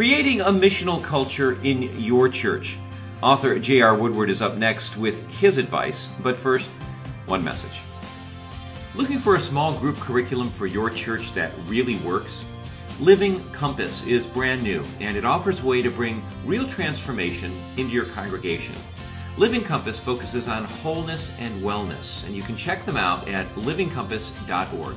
Creating a missional culture in your church. Author JR Woodward is up next with his advice, but first, one message. Looking for a small group curriculum for your church that really works? Living Compass is brand new, and it offers a way to bring real transformation into your congregation. Living Compass focuses on wholeness and wellness, and you can check them out at livingcompass.org.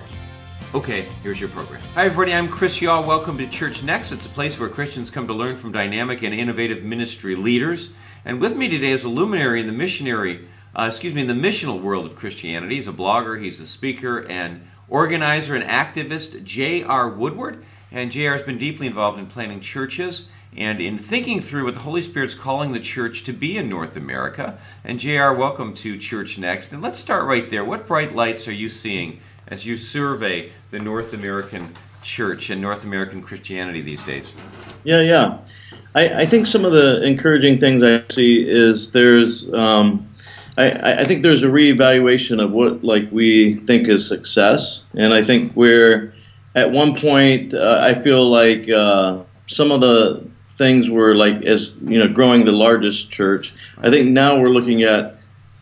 Okay, here's your program. Hi everybody, I'm Chris Yaw. Welcome to ChurchNext. It's a place where Christians come to learn from dynamic and innovative ministry leaders. And with me today is a luminary in the missional world of Christianity. He's a blogger, he's a speaker, and organizer and activist, JR Woodward. And JR has been deeply involved in planning churches and in thinking through what the Holy Spirit's calling the church to be in North America. And JR, welcome to ChurchNext. And let's start right there. What bright lights are you seeing as you survey the North American church and North American Christianity these days? Yeah. I think some of the encouraging things I see is there's I think there's a reevaluation of what we think is success, and I think we're at one point I feel like some of the things were growing the largest church. I think now we're looking at,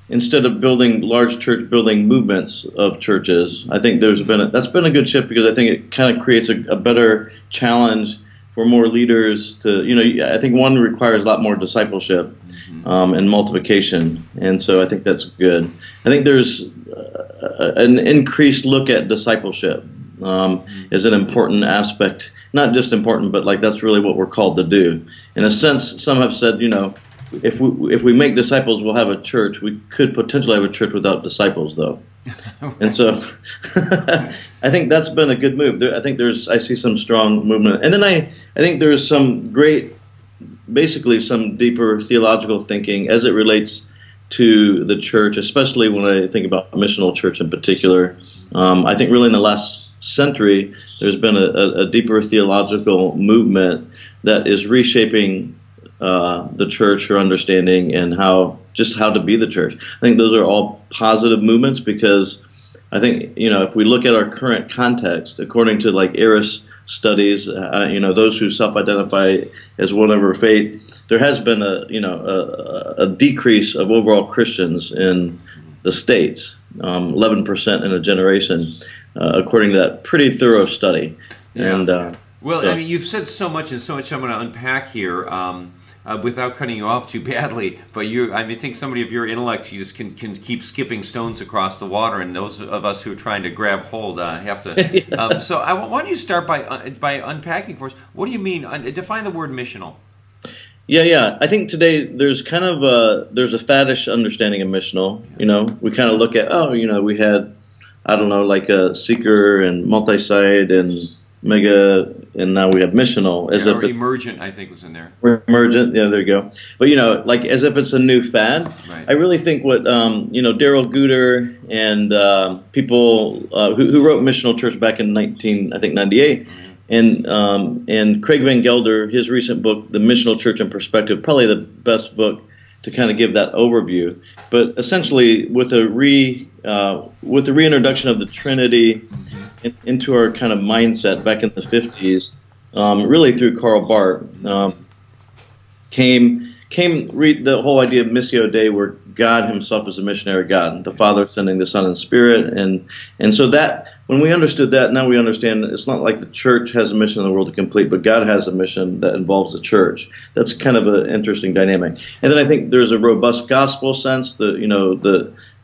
instead of building large church building movements of churches, I think that's been a good shift, because I think it kind of creates a better challenge for more leaders to, I think one requires a lot more discipleship and multiplication, and so I think that's good. I think there's an increased look at discipleship is an important aspect, not just important, but that's really what we're called to do. In a sense, some have said, if we make disciples, we'll have a church. We could potentially have a church without disciples, though. Right. And so I think that's been a good move. I see some strong movement. And then I think there's some basically some deeper theological thinking as it relates to the church, especially when I think about missional church in particular. I think really in the last century, there's been a deeper theological movement that is reshaping the church, or understanding, and how to be the church. I think those are all positive movements, because I think, if we look at our current context, according to IRIS studies, those who self-identify as whatever faith, there has been a decrease of overall Christians in the States, 11% in a generation, according to that pretty thorough study. Yeah. And I mean, you've said so much, and so much I'm going to unpack here. Without cutting you off too badly, but I think somebody of your intellect, you just can keep skipping stones across the water, and those of us who are trying to grab hold have to. Yeah. So why don't you start by unpacking for us? What do you mean? Define the word missional. Yeah. I think today there's kind of there's a faddish understanding of missional. We kind of look at we had a seeker and multi-site and mega, and now we have missional, or emergent, I think was in there. Emergent, yeah, there you go. But as if it's a new fad. Right. I really think what Daryl Guter and people who wrote Missional Church back in 1998, and Craig Van Gelder, his recent book, The Missional Church in Perspective, probably the best book to kind of give that overview. But essentially, with the reintroduction of the Trinity into our kind of mindset back in the 50s, really through Karl Barth, came the whole idea of Missio Dei, where God himself is a missionary God, the Father sending the Son and Spirit, and so that when we understood that, now we understand it's not like the church has a mission in the world to complete, but God has a mission that involves the church. That's kind of an interesting dynamic. And then I think there's a robust gospel sense, the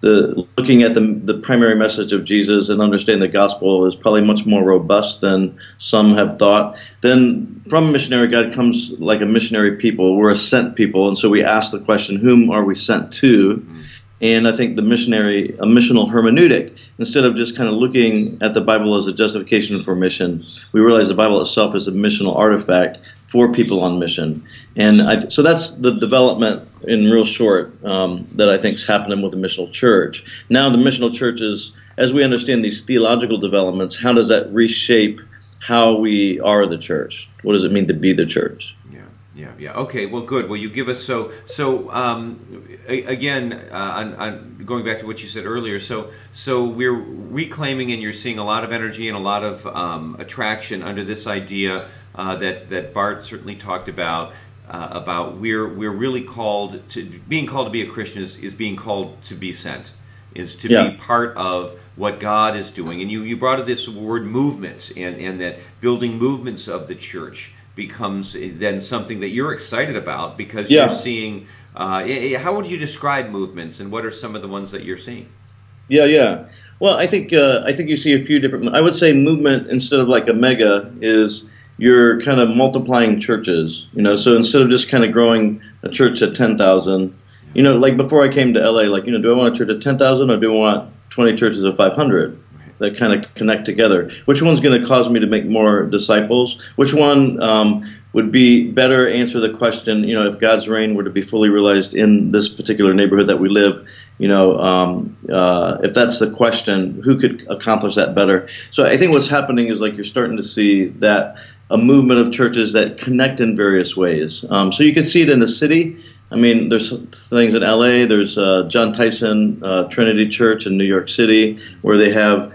looking at the primary message of Jesus and understanding the gospel is probably much more robust than some have thought. Then from missionary God comes like a missionary people. We're a sent people, and so we ask the question, whom are we sent to? And I think a missional hermeneutic, instead of just kind of looking at the Bible as a justification for mission, we realize the Bible itself is a missional artifact for people on mission. And so that's the development in real short that I think is happening with the missional church. Now the missional church is, as we understand these theological developments, how does that reshape how we are the church? What does it mean to be the church? Yeah, yeah. Okay, well, good. Well, you give us again, on going back to what you said earlier. So we're reclaiming, and you're seeing a lot of energy and a lot of attraction under this idea that Bart certainly talked about we're really called to being called to be a Christian is being called to be sent, is to be part of what God is doing. And you brought up this word movement, and that building movements of the church becomes then something that you're excited about, because you're seeing, how would you describe movements, and what are some of the ones that you're seeing? Yeah. Well, I think you see a few different, I would say movement, instead of like a mega, is you're kind of multiplying churches, so instead of just kind of growing a church at 10,000, like before I came to LA, like, do I want a church at 10,000, or do I want 20 churches of 500? That kind of connect together. Which one's going to cause me to make more disciples? Which one would be better answer the question, if God's reign were to be fully realized in this particular neighborhood that we live, if that's the question, who could accomplish that better? So I think what's happening is, like, you're starting to see that a movement of churches that connect in various ways. So you can see it in the city. I mean, there's things in LA. There's John Tyson Trinity Church in New York City, where they have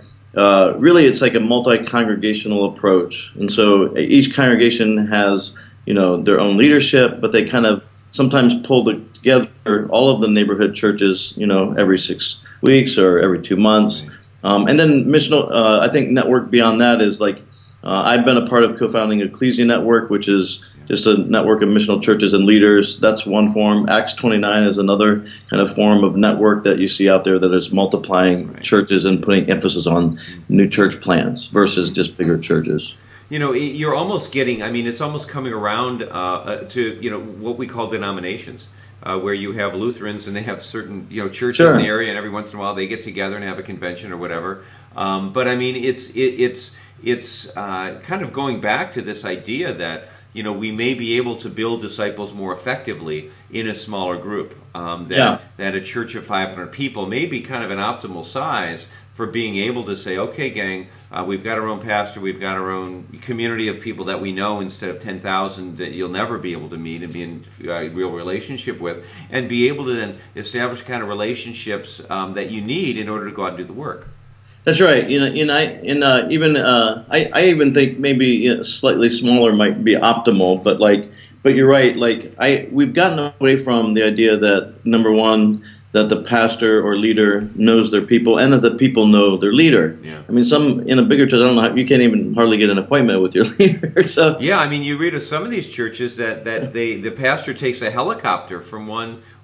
really, it's like a multi-congregational approach. And so each congregation has, their own leadership, but they kind of sometimes pull together all of the neighborhood churches, every 6 weeks or every 2 months. And then missional, I think network beyond that is like, I've been a part of co-founding Ecclesia Network, which is just a network of missional churches and leaders. That's one form. Acts 29 is another kind of form of network that you see out there that is multiplying churches and putting emphasis on new church plants versus just bigger churches. You're almost getting, I mean, it's almost coming around to, what we call denominations, where you have Lutherans and they have certain, churches in the area, and every once in a while they get together and have a convention or whatever. But I mean, it's kind of going back to this idea that, we may be able to build disciples more effectively in a smaller group. That a church of 500 people may be kind of an optimal size for being able to say, okay, gang, we've got our own pastor, we've got our own community of people that we know, instead of 10,000 that you'll never be able to meet and be in a real relationship with, and be able to then establish kind of relationships that you need in order to go out and do the work. That's right. I even think maybe slightly smaller might be optimal, but you're right. We've gotten away from the idea that, number one, that the pastor or leader knows their people, and that the people know their leader. Yeah. I mean, in a bigger church, I don't know, you can't even hardly get an appointment with your leader. So yeah, I mean, you read of some of these churches that the pastor takes a helicopter from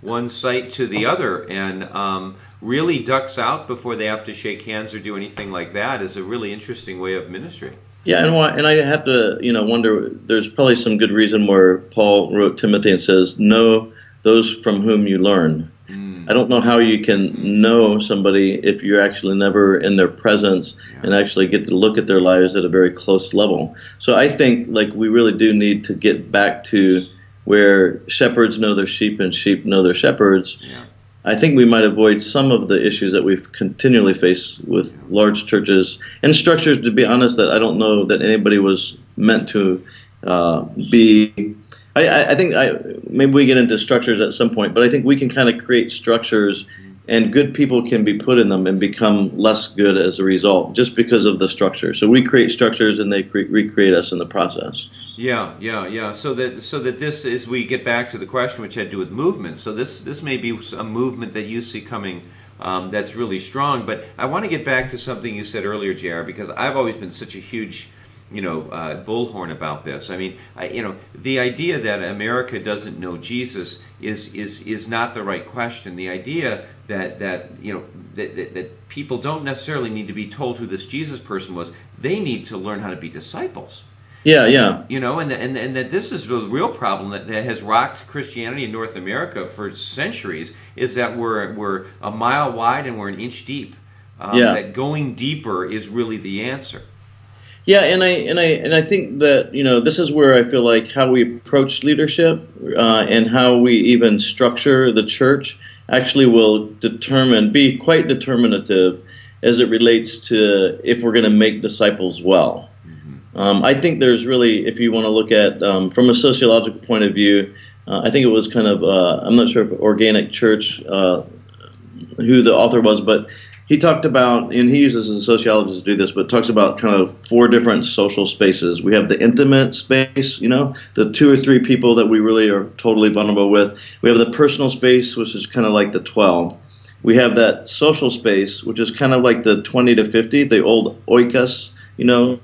one site to the other, and really ducks out before they have to shake hands or do anything like that. Is a really interesting way of ministry. Yeah, and I have to wonder. There's probably some good reason where Paul wrote Timothy and says, "Know those from whom you learn." I don't know how you can know somebody if you're actually never in their presence and actually get to look at their lives at a very close level. So I think we really do need to get back to where shepherds know their sheep and sheep know their shepherds. Yeah. I think we might avoid some of the issues that we've continually faced with large churches and structures, to be honest, that I don't know that anybody was meant to be. I think maybe we get into structures at some point, but I think we can kind of create structures, and good people can be put in them and become less good as a result, just because of the structure. So we create structures, and they recreate us in the process. Yeah. So that this is, we get back to the question which had to do with movement. So this may be a movement that you see coming that's really strong. But I want to get back to something you said earlier, JR, because I've always been such a huge bullhorn about this. I mean, the idea that America doesn't know Jesus is not the right question. The idea that people don't necessarily need to be told who this Jesus person was. They need to learn how to be disciples. Yeah. And that this is the real problem that has rocked Christianity in North America for centuries, is that we're a mile wide and we're an inch deep. That going deeper is really the answer. Yeah, and I think that this is where I feel like how we approach leadership and how we even structure the church actually will be quite determinative as it relates to if we're going to make disciples well. I think there's really, if you want to look at from a sociological point of view, I think it was kind of, I'm not sure if Organic Church, who the author was, but he talked about, and he uses a sociologist to do this, but talks about kind of 4 different social spaces. We have the intimate space, the 2 or 3 people that we really are totally vulnerable with. We have the personal space, which is kind of like the 12. We have that social space, which is kind of like the 20 to 50, the old oikos,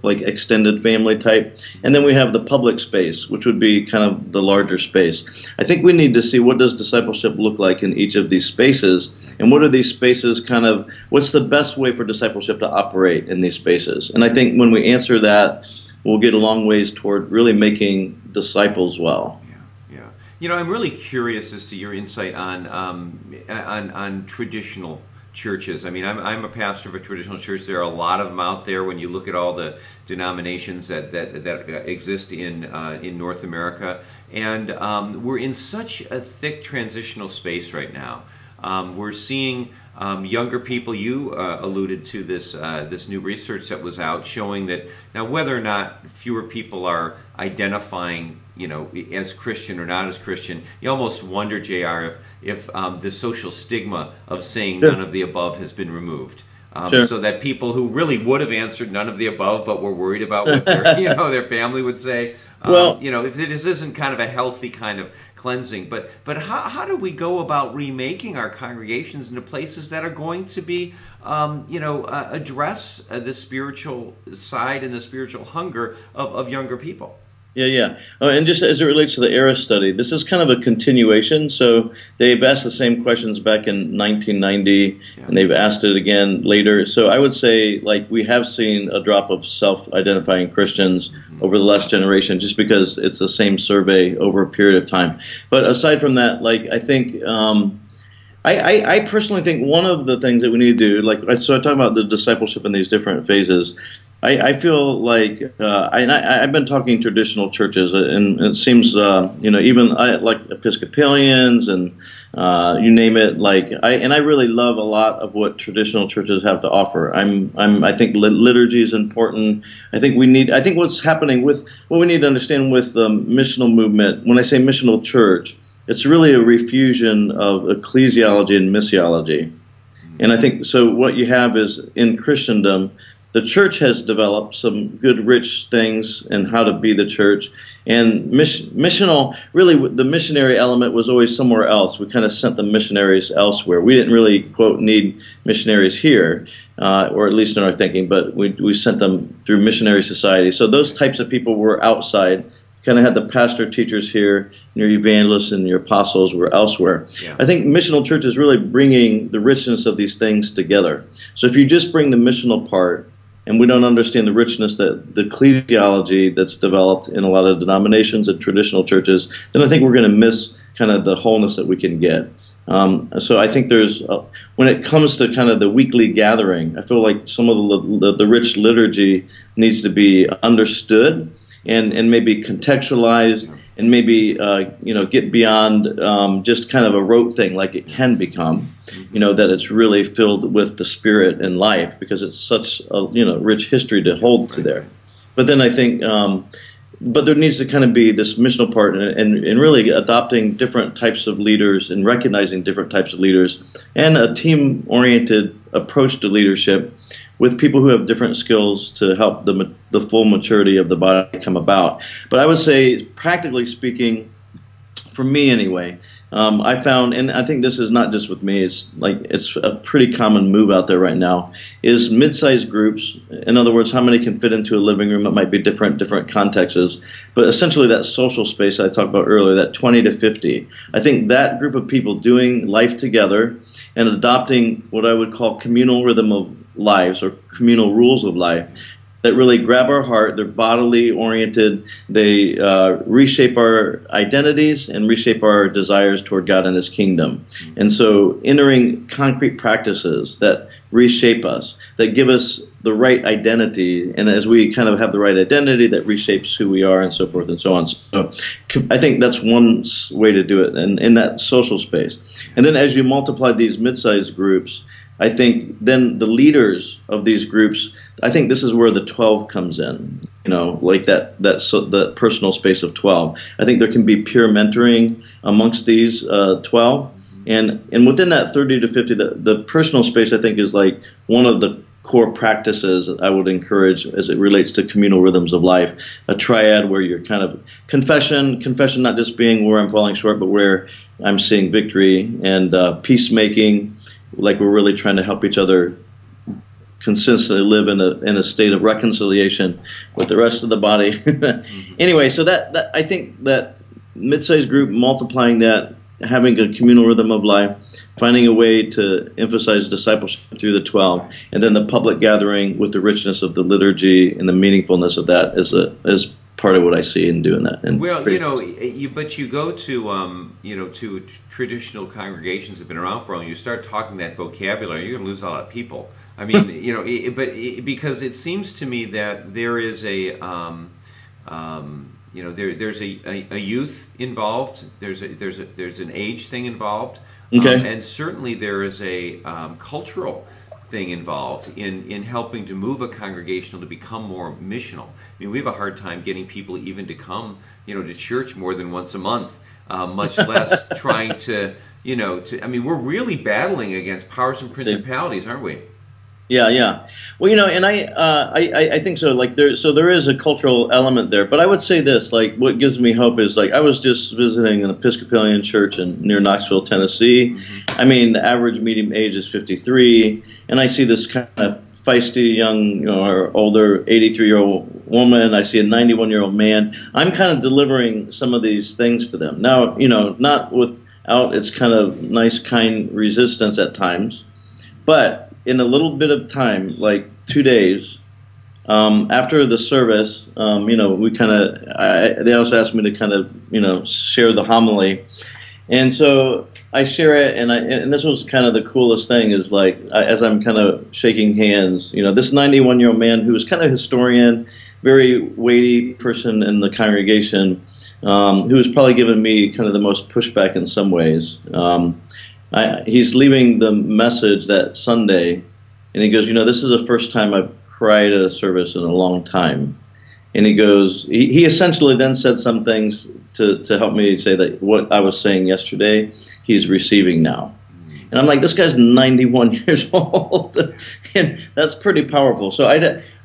like extended family type. And then we have the public space, which would be kind of the larger space. I think we need to see, what does discipleship look like in each of these spaces, and what are these spaces kind of, what's the best way for discipleship to operate in these spaces? And I think when we answer that, we'll get a long ways toward really making disciples well. Yeah. I'm really curious as to your insight on traditional churches. I mean, I'm a pastor of a traditional church. There are a lot of them out there when you look at all the denominations that exist in North America, and we're in such a thick transitional space right now. We're seeing younger people. You alluded to this new research that was out showing that now whether or not fewer people are identifying as Christian or not as Christian, you almost wonder, JR, if the social stigma of saying none of the above has been removed. So that people who really would have answered none of the above but were worried about what their family would say, if this isn't kind of a healthy kind of cleansing. But how do we go about remaking our congregations into places that are going to be, address the spiritual side and the spiritual hunger of younger people? Yeah. And just as it relates to the ERA study, this is kind of a continuation. So they've asked the same questions back in 1990, and they've asked it again later. So I would say, we have seen a drop of self-identifying Christians over the last generation, just because it's the same survey over a period of time. But aside from that, I think I personally think one of the things that we need to do, so I talk about the discipleship in these different phases. I feel like, I've been talking traditional churches, and it seems, even like Episcopalians and you name it. I really love a lot of what traditional churches have to offer. I think liturgy is important. I think what's happening with what we need to understand with the missional movement. When I say missional church, it's really a refusion of ecclesiology and missiology. And I think so. What you have is in Christendom, the church has developed some good, rich things in how to be the church. And missional, really, the missionary element was always somewhere else. We kind of sent the missionaries elsewhere. We didn't really, quote, need missionaries here, or at least in our thinking, but we sent them through missionary society. So those types of people were outside. Kind of had the pastor teachers here, and your evangelists and your apostles were elsewhere. Yeah. I think missional church is really bringing the richness of these things together. So if you just bring the missional part, and we don't understand the richness that the ecclesiology that's developed in a lot of denominations and traditional churches, then I think we're going to miss kind of the wholeness that we can get. So I think there's, when it comes to kind of the weekly gathering, I feel like some of the rich liturgy needs to be understood and maybe contextualized, and maybe get beyond just kind of a rote thing like it can become. That it's really filled with the Spirit and life, because it's such a rich history to hold to there. But then I think, but there needs to kind of be this missional part, and really adopting different types of leaders and recognizing different types of leaders, and a team-oriented approach to leadership with people who have different skills to help the full maturity of the body come about. But I would say, practically speaking, for me anyway, I found, and I think this is not just with me, it's a pretty common move out there right now, is mid-sized groups. In other words, how many can fit into a living room? It might be different contexts, but essentially that social space I talked about earlier, that 20 to 50. I think that group of people doing life together and adopting what I would call communal rhythm of lives, or communal rules of life, that really grab our heart. They're bodily oriented. They reshape our identities and reshape our desires toward God and His kingdom. And so entering concrete practices that reshape us, that give us the right identity, and as we kind of have the right identity, that reshapes who we are, and so forth and so on. So I think that's one way to do it, and in that social space. And then as you multiply these mid-sized groups, I think then the leaders of these groups, I think this is where the 12 comes in. like the personal space of 12. I think there can be peer mentoring amongst these 12, and within that 30 to 50, the personal space I think is like one of the core practices I would encourage as it relates to communal rhythms of life. A triad where you're kind of confession not just being where I'm falling short, but where I'm seeing victory, and peacemaking, like we're really trying to help each other consistently live in a state of reconciliation with the rest of the body. Anyway, so that I think that mid-sized group, multiplying that, having a communal rhythm of life, finding a way to emphasize discipleship through the 12, and then the public gathering with the richness of the liturgy and the meaningfulness of that is part of what I see in doing that. And well, but you go to to traditional congregations that have been around for a while, and you start talking that vocabulary, you're going to lose a lot of people. I mean, because it seems to me that there is there's a youth involved. There's an age thing involved, and certainly there is a cultural thing involved in helping to move a congregational to become more missional. I mean, we have a hard time getting people even to come, to church more than once a month, much less trying to, I mean, we're really battling against powers and principalities, aren't we? Yeah. Well, and I think so. Like there is a cultural element there, but I would say this: like, what gives me hope is, like, I was just visiting an Episcopalian church near Knoxville, Tennessee. I mean, the average median age is 53, and I see this kind of feisty young, or older 83-year-old woman. I see a 91-year-old man. I'm kind of delivering some of these things to them. Now, not without its kind of nice, kind resistance at times, but in a little bit of time, like 2 days after the service, we they also asked me to kind of, share the homily. And so I share it, and this was kind of the coolest thing is, like, as I'm kind of shaking hands, this 91-year-old man who was kind of historian, very weighty person in the congregation, who was probably giving me kind of the most pushback in some ways. He's leaving the message that Sunday, and he goes, this is the first time I've cried at a service in a long time. And he goes, he essentially then said some things to help me say that what I was saying yesterday, he's receiving now. And I'm like, this guy's 91 years old, and that's pretty powerful. So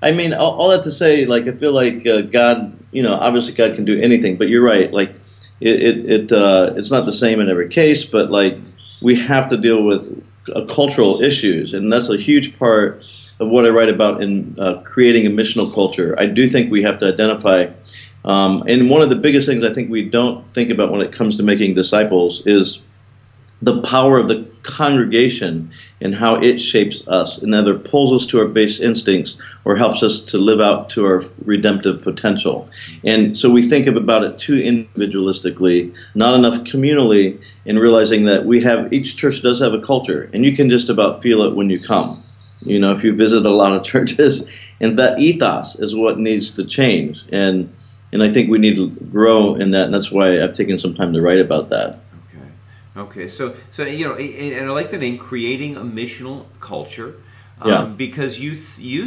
I mean, all that to say, like, I feel like God, obviously God can do anything, but you're right, like it's not the same in every case, but like, we have to deal with cultural issues, and that's a huge part of what I write about in creating a missional culture. I do think we have to identify, and one of the biggest things I think we don't think about when it comes to making disciples is the power of the congregation and how it shapes us, and either pulls us to our base instincts or helps us to live out to our redemptive potential. And so we think about it too individualistically, not enough communally, in realizing that each church does have a culture, and you can just about feel it when you come. If you visit a lot of churches, and that ethos is what needs to change. And I think we need to grow in that, and that's why I've taken some time to write about that. Okay, so and I like the name, creating a missional culture, because you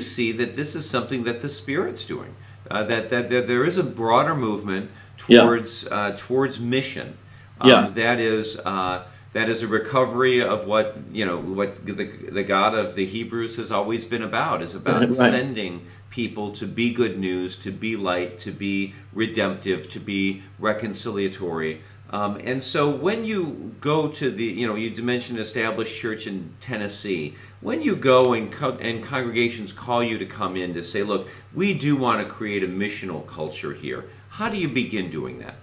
see that this is something that the Spirit's doing, that there is a broader movement towards mission. That is a recovery of what the God of the Hebrews has always been about. Is about sending people to be good news, to be light, to be redemptive, to be reconciliatory. And so when you go to you mentioned established church in Tennessee, when you go and congregations call you to come in to say, look, we do want to create a missional culture here, how do you begin doing that?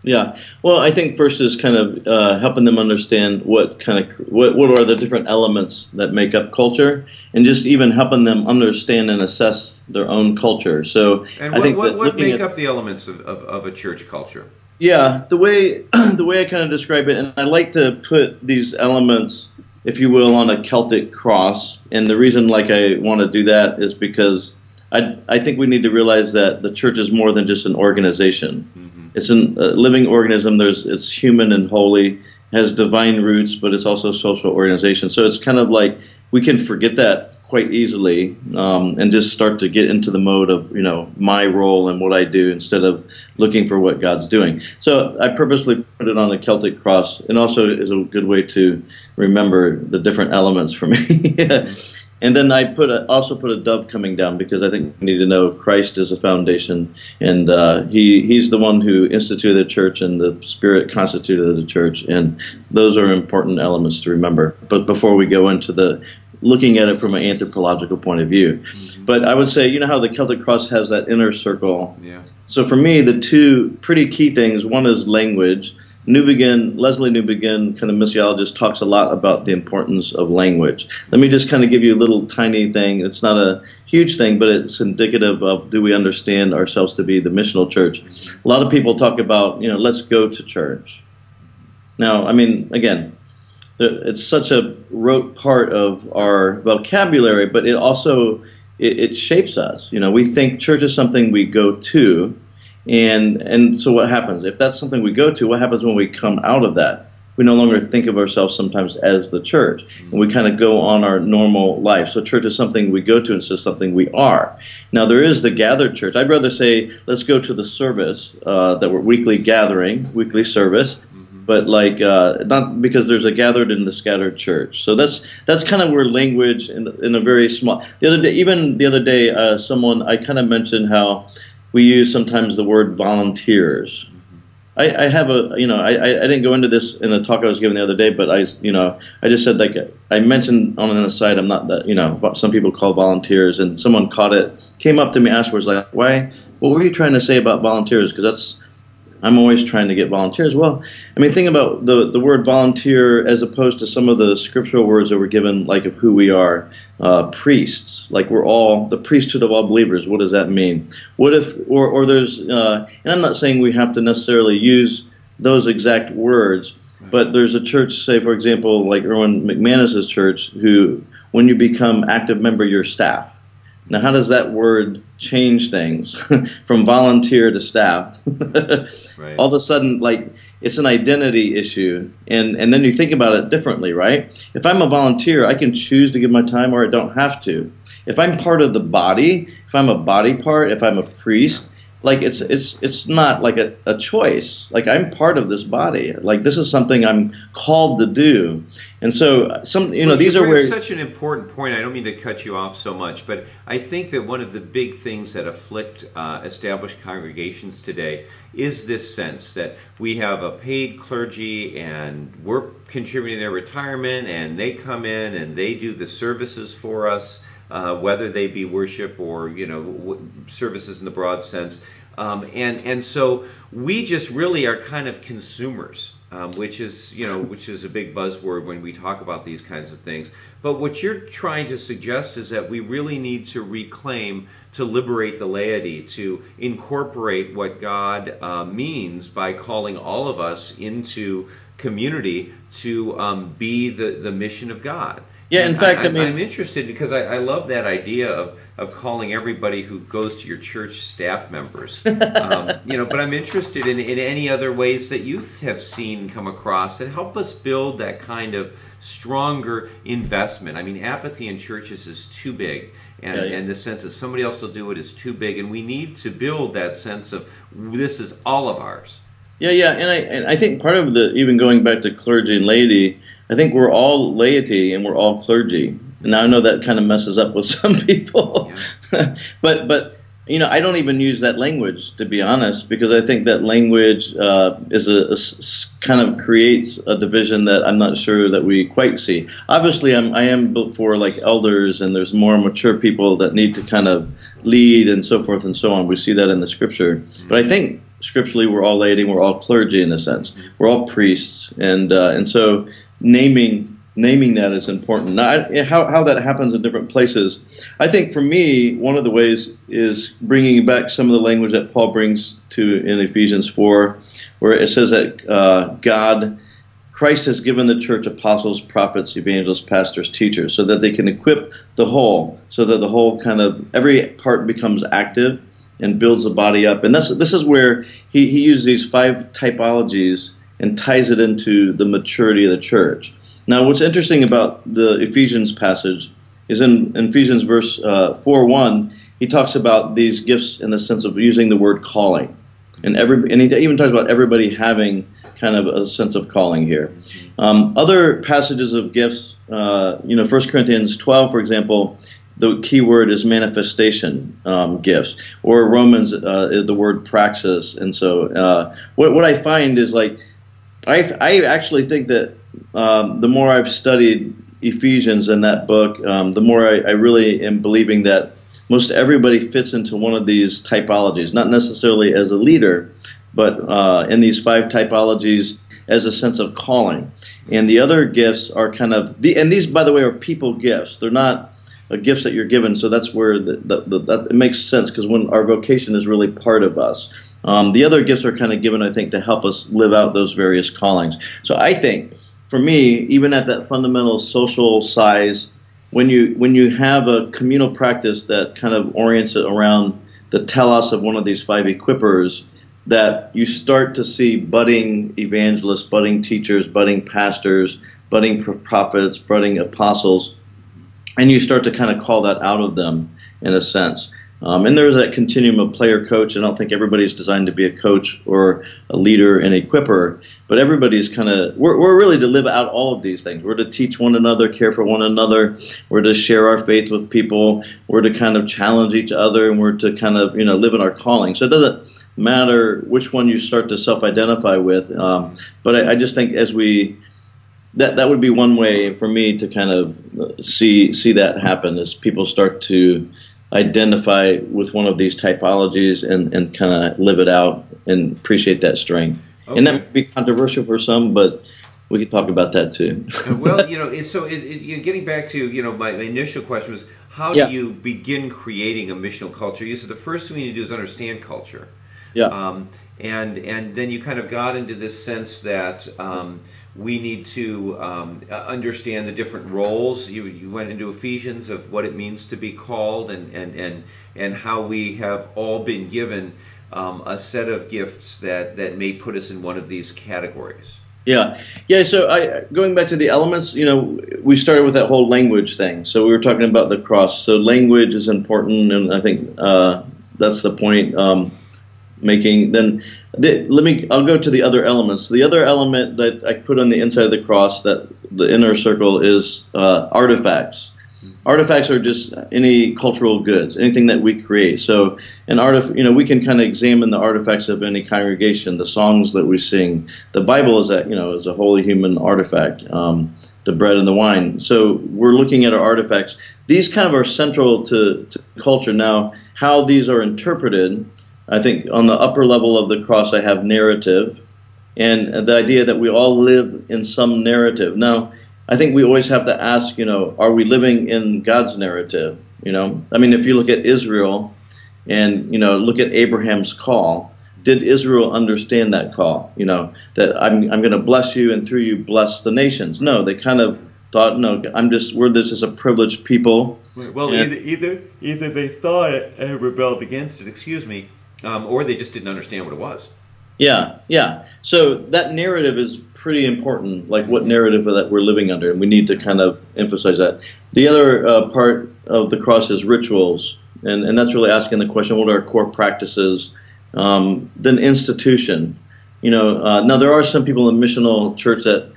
Yeah, well, I think first is kind of helping them understand what are the different elements that make up culture, and just even helping them understand and assess their own culture. So, and I think what make up the elements of a church culture? Yeah, the way I kind of describe it, and I like to put these elements, if you will, on a Celtic cross. And the reason, like, I want to do that is because I think we need to realize that the church is more than just an organization. Mm-hmm. It's a living organism. It's human and holy, has divine roots, but it's also a social organization. So it's kind of like we can forget that quite easily, and just start to get into the mode of, my role and what I do instead of looking for what God's doing. So I purposely put it on a Celtic cross, and also is a good way to remember the different elements for me. And then I also put a dove coming down, because I think we need to know Christ is a foundation, and he's the one who instituted the church, and the Spirit constituted the church, and those are important elements to remember. But before we go into looking at it from an anthropological point of view. But I would say, how the Celtic cross has that inner circle. Yeah. So for me, the two pretty key things, one is language. Leslie Newbegin, kind of missiologist, talks a lot about the importance of language. Let me just kind of give you a little tiny thing. It's not a huge thing, but it's indicative of, do we understand ourselves to be the missional church? A lot of people talk about, let's go to church. Now, again, it's such a rote part of our vocabulary, but it also, it shapes us. We think church is something we go to, and so what happens? If that's something we go to, what happens when we come out of that? We no longer think of ourselves sometimes as the church, and we kind of go on our normal life. So church is something we go to instead of something we are. Now, there is the gathered church. I'd rather say, let's go to the service, that we're weekly gathering, weekly service, but not because there's a gathered and the scattered church. So that's kind of where language in a very small. The other day, I kind of mentioned how we use sometimes the word volunteers. I have I didn't go into this in a talk I was giving the other day, but I just said, I mentioned on an aside, I'm not that, some people call volunteers, and someone caught it, came up to me afterwards, like, what were you trying to say about volunteers? Because I'm always trying to get volunteers. Well, think about the word volunteer as opposed to some of the scriptural words that were given, like of who we are, priests. Like we're all the priesthood of all believers. What does that mean? What if, or there's, and I'm not saying we have to necessarily use those exact words, but there's a church, say for example, like Erwin McManus's church, who, when you become active member, you're staff. Now, how does that word change things from volunteer to staff? Right. All of a sudden, it's an identity issue, and then you think about it differently, right? If I'm a volunteer, I can choose to give my time, or I don't have to. If I'm part of the body, if I'm a body part, if I'm a priest, it's not like a choice. I'm part of this body. This is something I'm called to do. And so these are where such an important point. I don't mean to cut you off so much, but I think that one of the big things that afflict established congregations today is this sense that we have a paid clergy, and we're contributing their retirement, and they come in and they do the services for us. Whether they be worship or services in the broad sense, and so we just really are kind of consumers, which is a big buzzword when we talk about these kinds of things. But what you're trying to suggest is that we really need to reclaim, to liberate the laity, to incorporate what God means by calling all of us into community to be the mission of God. Yeah, in fact, I'm interested because I love that idea of calling everybody who goes to your church staff members. But I'm interested in any other ways that you have seen come across that help us build that kind of stronger investment. Apathy in churches is too big, and the sense that somebody else will do it is too big, and we need to build that sense of this is all of ours. Yeah, and I think part of even going back to clergy and laity, I think we're all laity and we're all clergy. And I know that kind of messes up with some people, yeah. but I don't even use that language, to be honest, because I think that language is kind of creates a division that I'm not sure that we quite see. Obviously, I am built for elders, and there's more mature people that need to kind of lead and so forth and so on. We see that in the scripture, but I think scripturally we're all laity, we're all clergy in a sense. We're all priests, and so naming that is important. Now, how that happens in different places, I think for me, one of the ways is bringing back some of the language that Paul brings to in Ephesians 4, where it says that Christ has given the church apostles, prophets, evangelists, pastors, teachers, so that they can equip the whole, so that the whole kind of, every part becomes active and builds the body up. And this is where he uses these 5 typologies and ties it into the maturity of the church. Now, what's interesting about the Ephesians passage is in Ephesians verse 4:1. He talks about these gifts in the sense of using the word calling, and he even talks about everybody having kind of a sense of calling here. Other passages of gifts, 1 Corinthians 12, for example, the key word is manifestation gifts, or Romans, the word praxis. And so what I find is, like, I actually think that the more I've studied Ephesians in that book, the more I really am believing that most everybody fits into one of these typologies, not necessarily as a leader, but in these 5 typologies as a sense of calling. And the other gifts are kind of, and these, by the way, are people gifts. They're not gifts that you're given, so that's where that it makes sense, because when our vocation is really part of us. The other gifts are kind of given, I think, to help us live out those various callings. So I think, for me, even at that fundamental social size, when you have a communal practice that kind of orients it around the telos of one of these 5 equippers, that you start to see budding evangelists, budding teachers, budding pastors, budding prophets, budding apostles, and you start to kind of call that out of them in a sense. And there's that continuum of player-coach. I don't think everybody's designed to be a coach or a leader and equipper, but everybody's kind of, we're really to live out all of these things. We're to teach one another, care for one another. We're to share our faith with people. We're to kind of challenge each other, and we're to kind of, live in our calling. So it doesn't matter which one you start to self-identify with, but I just think as that would be one way for me to kind of see that happen, as people start to identify with one of these typologies and kind of live it out and appreciate that strength. Okay. And that would be controversial for some, but we could talk about that too. Well, so getting back to, my initial question was, how do you begin creating a missional culture? You said the first thing we need to do is understand culture. Yeah. And then you kind of got into this sense that we need to understand the different roles. You went into Ephesians of what it means to be called, and how we have all been given a set of gifts that may put us in one of these categories. Yeah. So going back to the elements, we started with that whole language thing. So we were talking about the cross. So language is important, and I think that's the point. Making then I'll go to the other elements. The other element that I put on the inside of the cross, that the inner circle, is artifacts. Artifacts are just any cultural goods, anything that we create. So we can kind of examine the artifacts of any congregation, the songs that we sing. The Bible is is a holy human artifact, the bread and the wine. So we're looking at our artifacts. These kind of are central to culture. Now, how these are interpreted, I think on the upper level of the cross I have narrative, and the idea that we all live in some narrative. Now, I think we always have to ask, are we living in God's narrative? I mean, if you look at Israel and, look at Abraham's call, did Israel understand that call? That I'm going to bless you, and through you bless the nations. No, they kind of thought, no, we're this is a privileged people. Well, either they thought it and rebelled against it, or they just didn't understand what it was. Yeah. So that narrative is pretty important, like what narrative that we're living under, and we need to kind of emphasize that. The other part of the cross is rituals, and that's really asking the question, what are our core practices? Then institution. Now there are some people in missional church that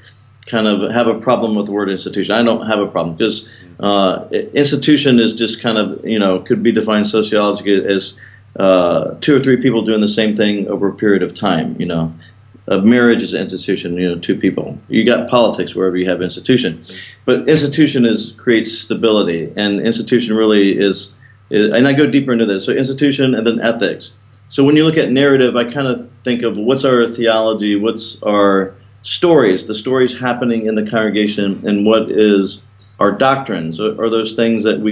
kind of have a problem with the word institution. I don't have a problem, because institution is just kind of, could be defined sociologically as 2 or 3 people doing the same thing over a period of time. A marriage is an institution, 2 people. You got politics wherever you have institution, but institution creates stability, and institution really is. And I go deeper into this. So institution, and then ethics. So when you look at narrative, I kind of think of what's our theology, what's our stories, the stories happening in the congregation, and what is our doctrines, or those things that we